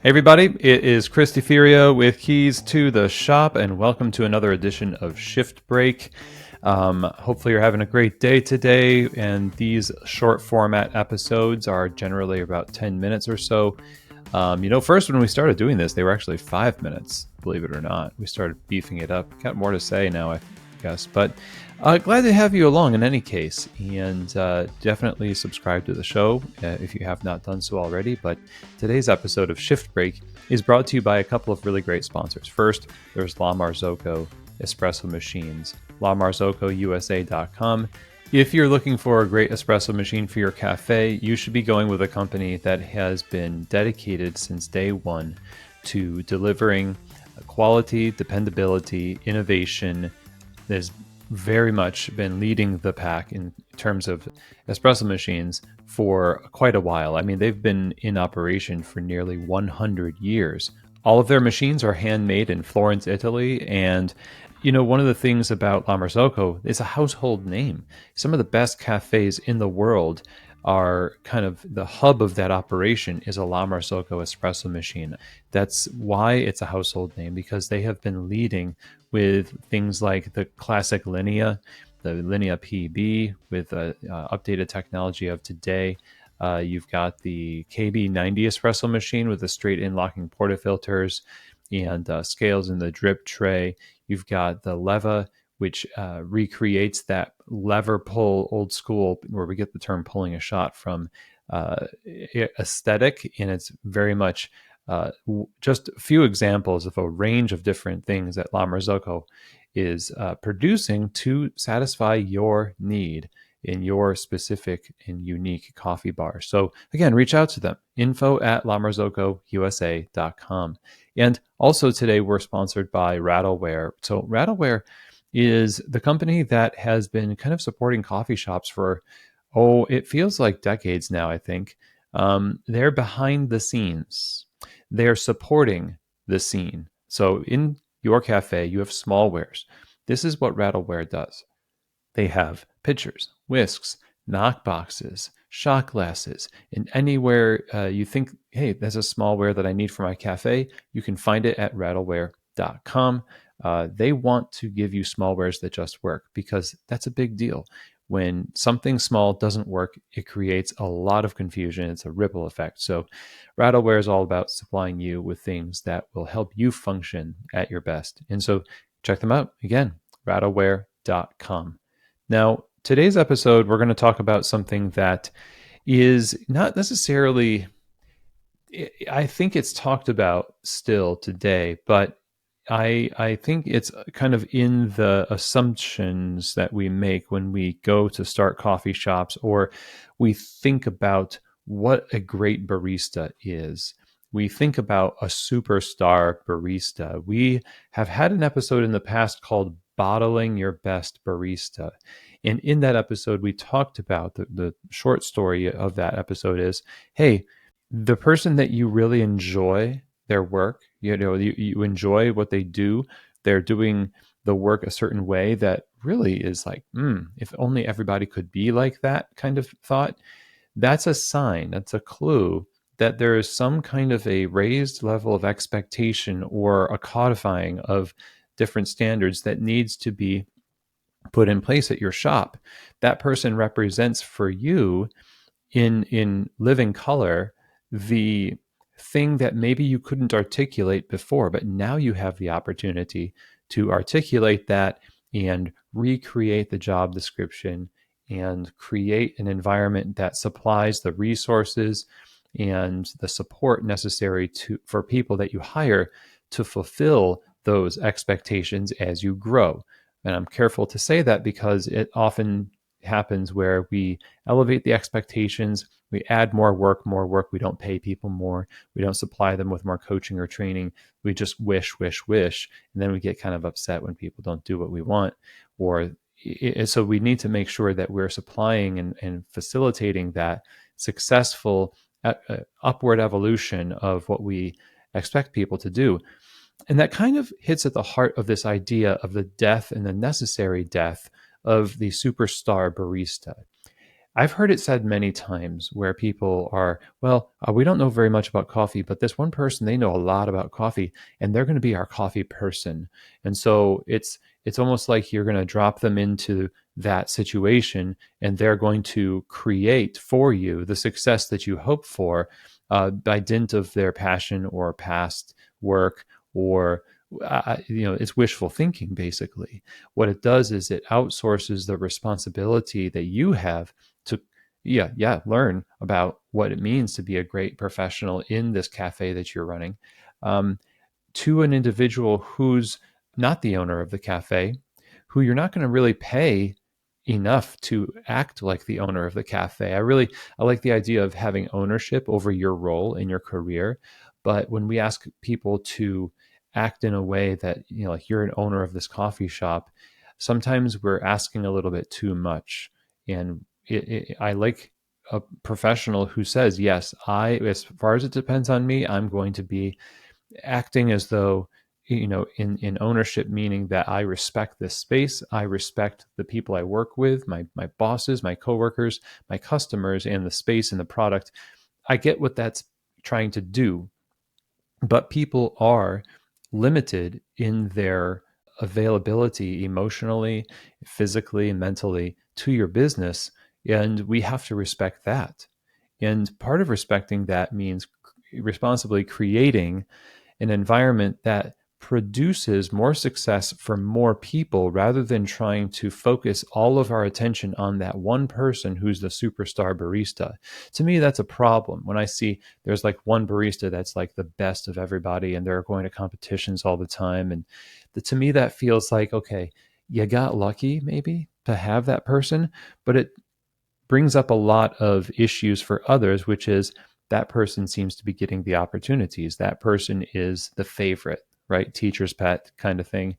Hey everybody, it is Chris DeFirio with Keys to the Shop, and welcome to another edition of Shift Break. Hopefully you're having a great day today, and these short format episodes are generally about 10 minutes or so. First when we started doing this, they were actually 5 minutes, believe it or not. We started beefing it up. Got more to say now, I guess, but glad to have you along in any case, and definitely subscribe to the show if you have not done so already. But today's episode of Shift Break is brought to you by a couple of really great sponsors. First, there's La Marzocco espresso machines, lamarzocousa.com. If you're looking for a great espresso machine for your cafe, you should be going with a company that has been dedicated since day one to delivering quality, dependability, innovation. There's very much been leading the pack in terms of espresso machines for quite a while. I mean, they've been in operation for nearly 100 years. All of their machines are handmade in Florence, Italy, and one of the things about La Marzocco is a household name. Some of the best cafes in the world are kind of the hub of that operation is a La Marzocco espresso machine. That's why it's a household name, because they have been leading with things like the classic Linea, the Linea PB with updated technology of today. You've got the KB90 espresso machine with the straight-in locking portafilters and scales in the drip tray. You've got the Leva, which recreates that lever pull old school, where we get the term pulling a shot from, aesthetic. And it's very much just a few examples of a range of different things that La Marzocco is producing to satisfy your need in your specific and unique coffee bar. So again, reach out to them, info@lamarzocousa.com. And also today we're sponsored by Rattleware. So Rattleware is the company that has been kind of supporting coffee shops for, it feels like decades now, I think. They're behind the scenes. They're supporting the scene. So in your cafe, you have smallwares. This is what Rattleware does. They have pitchers, whisks, knock boxes, shot glasses, and anywhere you think, hey, there's a smallware that I need for my cafe, you can find it at rattleware.com. They want to give you smallwares that just work, because that's a big deal. When something small doesn't work, it creates a lot of confusion. It's a ripple effect. So Rattleware is all about supplying you with things that will help you function at your best. And so check them out. Again, rattleware.com. Now, today's episode, we're going to talk about something that is not necessarily, I think it's talked about still today, but I think it's kind of in the assumptions that we make when we go to start coffee shops, or we think about what a great barista is. We think about a superstar barista. We have had an episode in the past called Bottling Your Best Barista. And in that episode, we talked about the short story of that episode is, hey, the person that you really enjoy their work, you enjoy what they do, they're doing the work a certain way that really is like, if only everybody could be like that kind of thought. That's a sign, that's a clue that there is some kind of a raised level of expectation or a codifying of different standards that needs to be put in place at your shop. That person represents for you in living color the thing that maybe you couldn't articulate before, but now you have the opportunity to articulate that and recreate the job description and create an environment that supplies the resources and the support necessary for people that you hire to fulfill those expectations as you grow. And I'm careful to say that because it often happens where we elevate the expectations, we add more work, we don't pay people more, we don't supply them with more coaching or training, we just wish, and then we get kind of upset when people don't do what we want. So we need to make sure that we're supplying and facilitating that successful upward evolution of what we expect people to do. And that kind of hits at the heart of this idea of the death and the necessary death of the superstar barista. I've heard it said many times where people are, well, we don't know very much about coffee, but this one person, they know a lot about coffee, and they're going to be our coffee person. And so it's almost like you're going to drop them into that situation, and they're going to create for you the success that you hope for by dint of their passion or past work, or it's wishful thinking. Basically, what it does is it outsources the responsibility that you have to learn about what it means to be a great professional in this cafe that you're running, um, to an individual who's not the owner of the cafe, who you're not going to really pay enough to act like the owner of the cafe. I like the idea of having ownership over your role in your career. But when we ask people to act in a way that, like you're an owner of this coffee shop, sometimes we're asking a little bit too much. And I like a professional who says, yes, as far as it depends on me, I'm going to be acting as though, in ownership, meaning that I respect this space, I respect the people I work with, my bosses, my coworkers, my customers, and the space and the product. I get what that's trying to do, but people are limited in their availability emotionally, physically, and mentally to your business, and we have to respect that. And part of respecting that means responsibly creating an environment that produces more success for more people, rather than trying to focus all of our attention on that one person who's the superstar barista. To me, that's a problem. When I see there's like one barista that's like the best of everybody and they're going to competitions all the time, and to me that feels like, okay, you got lucky maybe to have that person, but it brings up a lot of issues for others, which is that person seems to be getting the opportunities. That person is the favorite, right? Teacher's pet kind of thing.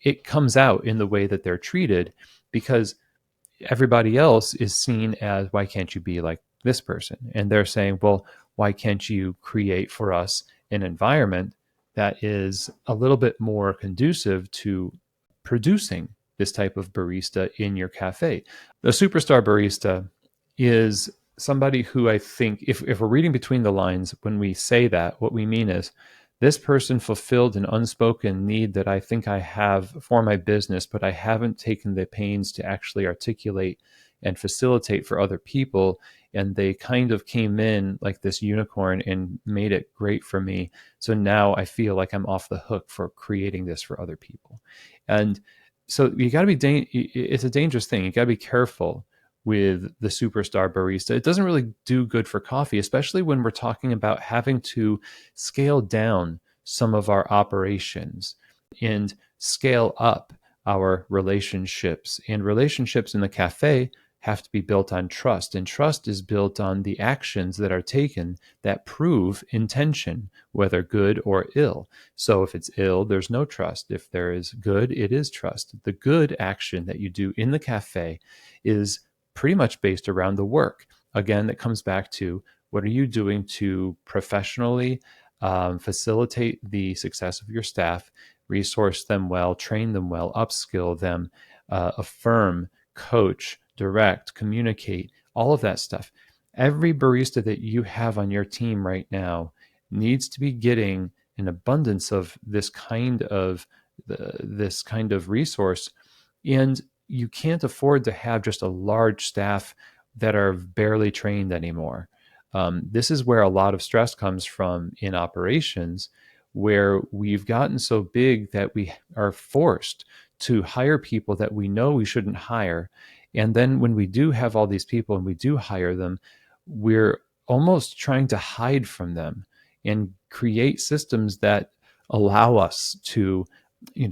It comes out in the way that they're treated, because everybody else is seen as, why can't you be like this person? And they're saying, well, why can't you create for us an environment that is a little bit more conducive to producing this type of barista in your cafe? The superstar barista is somebody who, I think, if we're reading between the lines, when we say that, what we mean is, this person fulfilled an unspoken need that I think I have for my business, but I haven't taken the pains to actually articulate and facilitate for other people. And they kind of came in like this unicorn and made it great for me. So now I feel like I'm off the hook for creating this for other people. And so you got to be, it's a dangerous thing. You got to be careful with the superstar barista. It doesn't really do good for coffee, especially when we're talking about having to scale down some of our operations and scale up our relationships. And relationships in the cafe have to be built on trust. And trust is built on the actions that are taken that prove intention, whether good or ill. So if it's ill, there's no trust. If there is good, it is trust. The good action that you do in the cafe is pretty much based around the work. Again, that comes back to, what are you doing to professionally facilitate the success of your staff, resource them well, train them well, upskill them, affirm, coach, direct, communicate, all of that stuff. Every barista that you have on your team right now needs to be getting an abundance of this kind of resource. And you can't afford to have just a large staff that are barely trained anymore. This is where a lot of stress comes from in operations, where we've gotten so big that we are forced to hire people that we know we shouldn't hire. And then when we do have all these people and we do hire them, we're almost trying to hide from them and create systems that allow us to,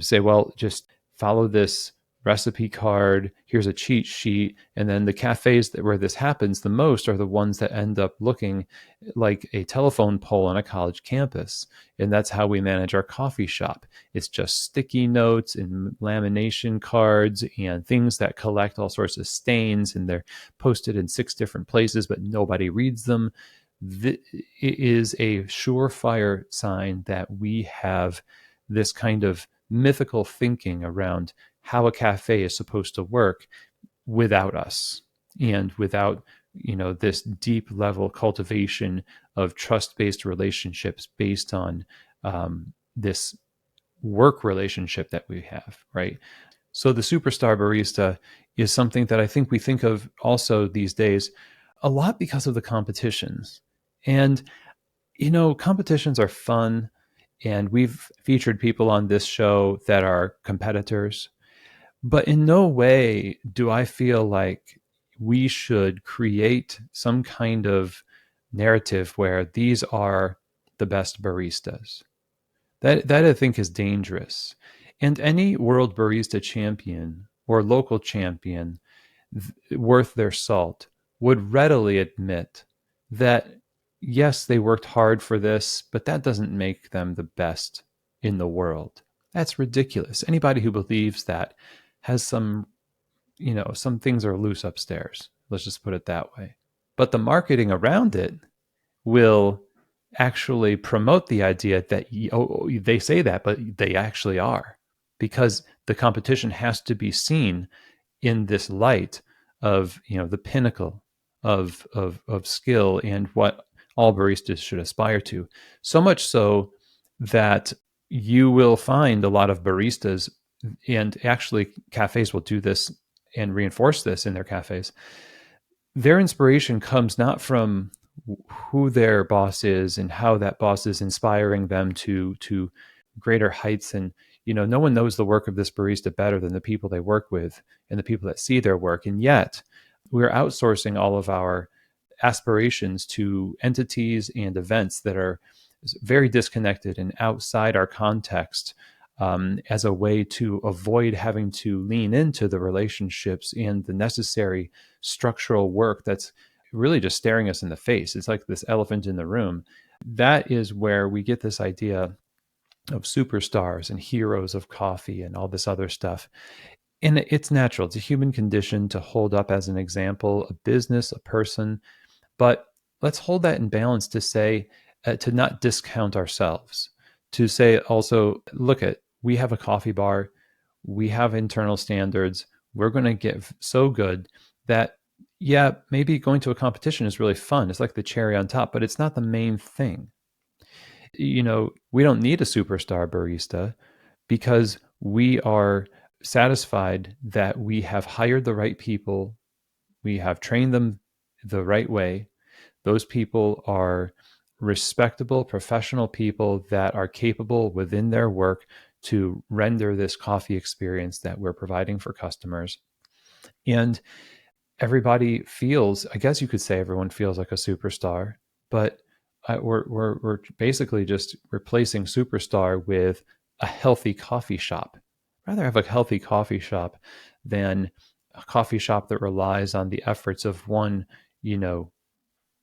say, well, just follow this recipe card, here's a cheat sheet. And then the cafes where this happens the most are the ones that end up looking like a telephone pole on a college campus. And that's how we manage our coffee shop. It's just sticky notes and lamination cards and things that collect all sorts of stains, and they're posted in 6 different places, but nobody reads them. It is a surefire sign that we have this kind of mythical thinking around how a cafe is supposed to work without us. and without this deep level cultivation of trust-based relationships based on this work relationship that we have, right? So the superstar barista is something that I think we think of also these days a lot because of the competitions. And competitions are fun, and we've featured people on this show that are competitors, but in no way do I feel like we should create some kind of narrative where these are the best baristas. That I think is dangerous. And any world barista champion or local champion worth their salt would readily admit that yes, they worked hard for this, but that doesn't make them the best in the world. That's ridiculous. Anybody who believes that has some things are loose upstairs. Let's just put it that way. But the marketing around it will actually promote the idea that they say that, but they actually are, because the competition has to be seen in this light of the pinnacle of skill and what all baristas should aspire to. So much so that you will find a lot of baristas, and actually cafes will do this and reinforce this in their cafes. Their inspiration comes not from who their boss is and how that boss is inspiring them to greater heights. And no one knows the work of this barista better than the people they work with and the people that see their work. And yet we're outsourcing all of our aspirations to entities and events that are very disconnected and outside our context, as a way to avoid having to lean into the relationships and the necessary structural work that's really just staring us in the face. It's like this elephant in the room. That is where we get this idea of superstars and heroes of coffee and all this other stuff. And it's natural. It's a human condition to hold up as an example a business, a person. But let's hold that in balance to say, to not discount ourselves, to say also, look at, we have a coffee bar, we have internal standards, we're going to get so good that, yeah, maybe going to a competition is really fun. It's like the cherry on top, but it's not the main thing. We don't need a superstar barista because we are satisfied that we have hired the right people, we have trained them the right way. Those people are respectable, professional people that are capable within their work to render this coffee experience that we're providing for customers. And everybody feels, I guess you could say everyone feels like a superstar, but we're basically just replacing superstar with a healthy coffee shop. I'd rather have a healthy coffee shop than a coffee shop that relies on the efforts of one,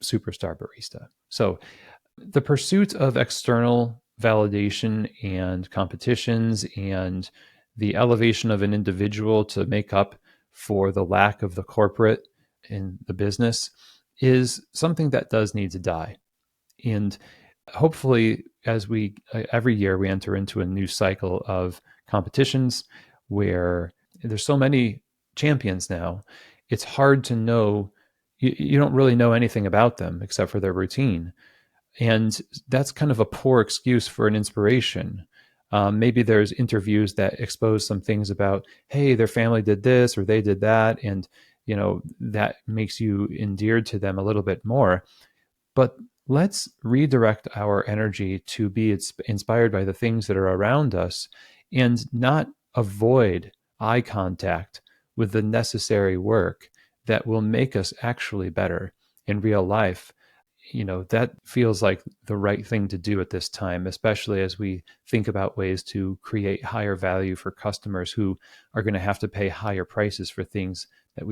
superstar barista. So the pursuit of external validation and competitions and the elevation of an individual to make up for the lack of the corporate in the business is something that does need to die. And hopefully, as we every year we enter into a new cycle of competitions where there's so many champions now, it's hard to know. You don't really know anything about them except for their routine. And that's kind of a poor excuse for an inspiration. Maybe there's interviews that expose some things about, hey, their family did this or they did that. And, that makes you endeared to them a little bit more. But let's redirect our energy to be inspired by the things that are around us and not avoid eye contact with the necessary work that will make us actually better in real life. That feels like the right thing to do at this time, especially as we think about ways to create higher value for customers who are going to have to pay higher prices for things that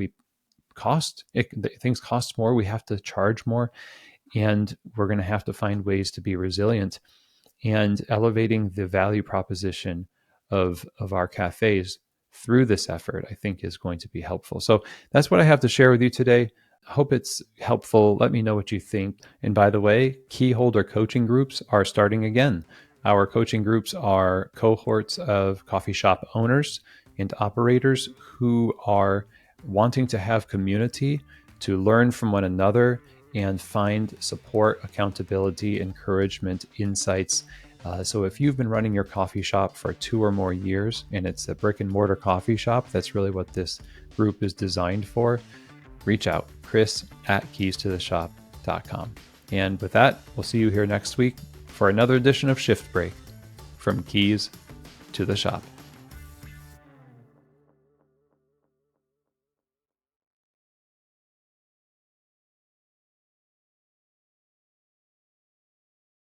things cost more. We have to charge more, and we're going to have to find ways to be resilient. And elevating the value proposition of our cafes through this effort, I think, is going to be helpful. So that's what I have to share with you today. Hope it's helpful. Let me know what you think. And by the way, key holder coaching groups are starting again. Our coaching groups are cohorts of coffee shop owners and operators who are wanting to have community, to learn from one another and find support, accountability, encouragement, insights. So if you've been running your coffee shop for 2 or more years and it's a brick and mortar coffee shop, that's really what this group is designed for, reach out, chris@keystotheshop.com. And with that, we'll see you here next week for another edition of Shift Break, from Keys to the Shop.